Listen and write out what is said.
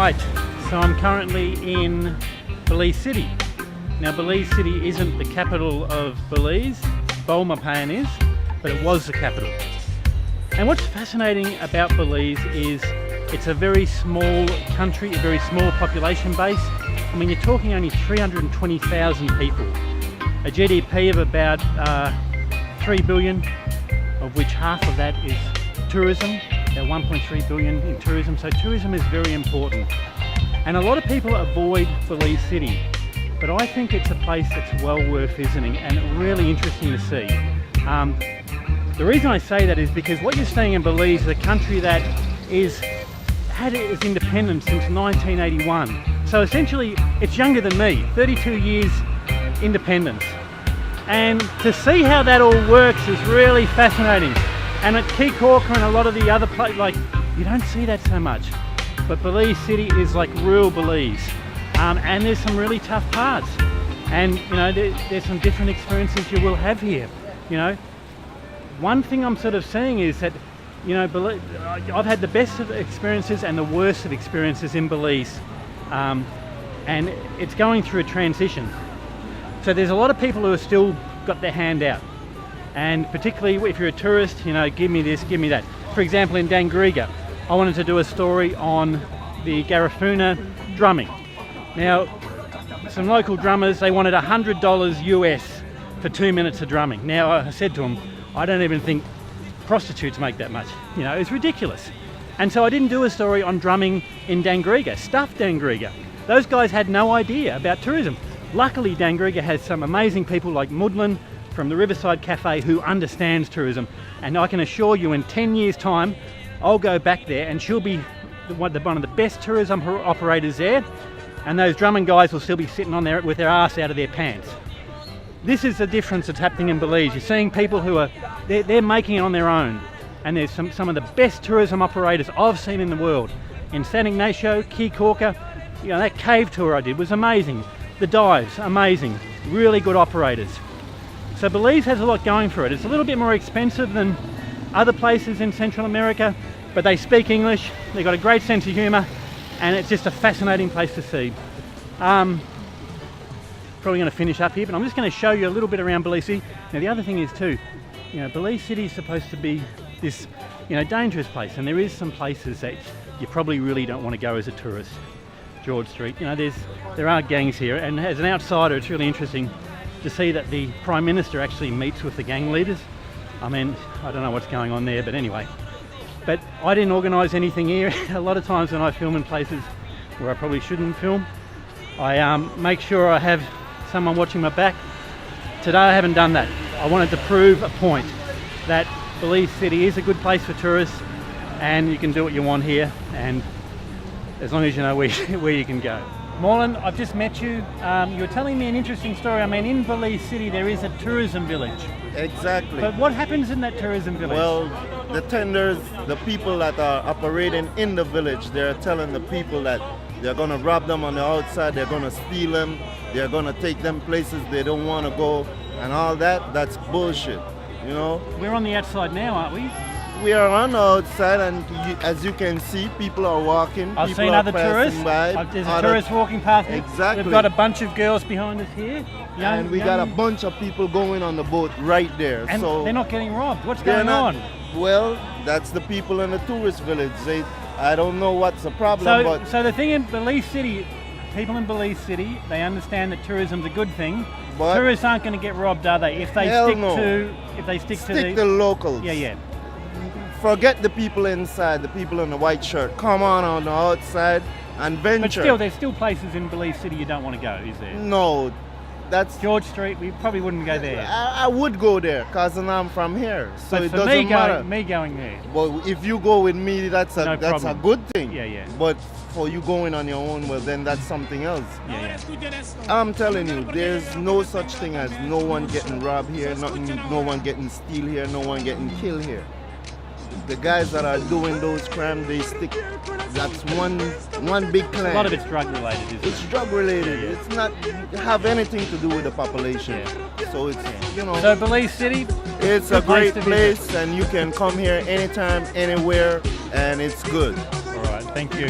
Right, so I'm currently in Belize City. Now Belize City isn't the capital of Belize, Belmopan is, but it was the capital. And what's fascinating about Belize is it's a very small country, a very small population base. I mean, you're talking only 320,000 people. A GDP of about 3 billion, of which half of that is tourism, about 1.3 billion in tourism. So tourism is very important. And a lot of people avoid Belize City, but I think it's a place that's well worth visiting and really interesting to see. The reason I say that is because what you're seeing in Belize is a country that had its independence since 1981. So essentially, it's younger than me, 32 years independence. And to see how that all works is really fascinating. And at Keycorker and a lot of the other places, like, you don't see that so much. But Belize City is like real Belize. And there's some really tough parts. And you know, there's some different experiences you will have here. You know, one thing I'm sort of seeing is that, you know, I've had the best of experiences and the worst of experiences in Belize. And it's going through a transition. So there's a lot of people who have still got their hand out. And particularly if you're a tourist, you know, give me this, give me that. For example, in Dangriga, I wanted to do a story on the Garifuna drumming. Now, some local drummers, they wanted $100 US for 2 minutes of drumming. Now, I said to them, I don't even think prostitutes make that much. You know, it's ridiculous. And so I didn't do a story on drumming in Dangriga, stuffed Dangriga. Those guys had no idea about tourism. Luckily, Dangriga has some amazing people like Mudlin from the Riverside Cafe who understands tourism. And I can assure you in 10 years' time, I'll go back there and she'll be one of the best tourism operators there. And those drumming guys will still be sitting on there with their ass out of their pants. This is the difference that's happening in Belize. You're seeing people who are, they're making it on their own. And there's some of the best tourism operators I've seen in the world. In San Ignacio, Keycorker, you know, that cave tour I did was amazing. The dives, amazing. Really good operators. So Belize has a lot going for it. It's a little bit more expensive than other places in Central America, but they speak English, they've got a great sense of humour, and it's just a fascinating place to see. Probably going to finish up here, but I'm just going to show you a little bit around Belize City. Now the other thing is too, you know, Belize City is supposed to be this, you know, dangerous place, and there is some places that you probably really don't want to go as a tourist. George Street, you know, there are gangs here, and as an outsider it's really interesting to see that the Prime Minister actually meets with the gang leaders. I mean, I don't know what's going on there, but anyway. But I didn't organise anything here. A lot of times when I film in places where I probably shouldn't film, I make sure I have someone watching my back. Today I haven't done that. I wanted to prove a point that Belize City is a good place for tourists and you can do what you want here, and as long as you know where you can go. Morlan, I've just met you. You were telling me an interesting story. I mean, in Belize City there is a tourism village. Exactly. But what happens in that tourism village? Well, the tenders, the people that are operating in the village, they're telling the people that they're going to rob them on the outside, they're going to steal them, they're going to take them places they don't want to go, and all that, that's bullshit, you know? We're on the outside now, aren't we? We are on the outside, and as you can see, people are walking. I've seen other tourists. There's a tourist walking past me. Exactly. We've got a bunch of girls behind us here. And we got a bunch of people going on the boat right there. And so they're not getting robbed. What's going on? Well, that's the people in the tourist village. I don't know what's the problem. So the thing in Belize City, people in Belize City, they understand that tourism's a good thing. But tourists aren't going to get robbed, are they? If they stick to the locals. Yeah. Forget the people inside, the people in the white shirt. Come on the outside and venture. But still, there's still places in Belize City you don't want to go, is there? No, that's George Street. We probably wouldn't go there. I would go there because I'm from here, so but it for doesn't matter. me going there. Well, if you go with me, that's a good thing. Yeah. But for you going on your own, well, then that's something else. Yeah. I'm telling you, there's no such thing as no one getting robbed here, no one getting steal here, no one getting killed here. The guys that are doing those crimes, they stick. That's one big clan. A lot of it's drug related, isn't it? It's drug related. Yeah. It's not have anything to do with the population. Yeah. So it's you know. So Belize City, it's a great place, and you can come here anytime, anywhere, and it's good. All right. right. Thank you.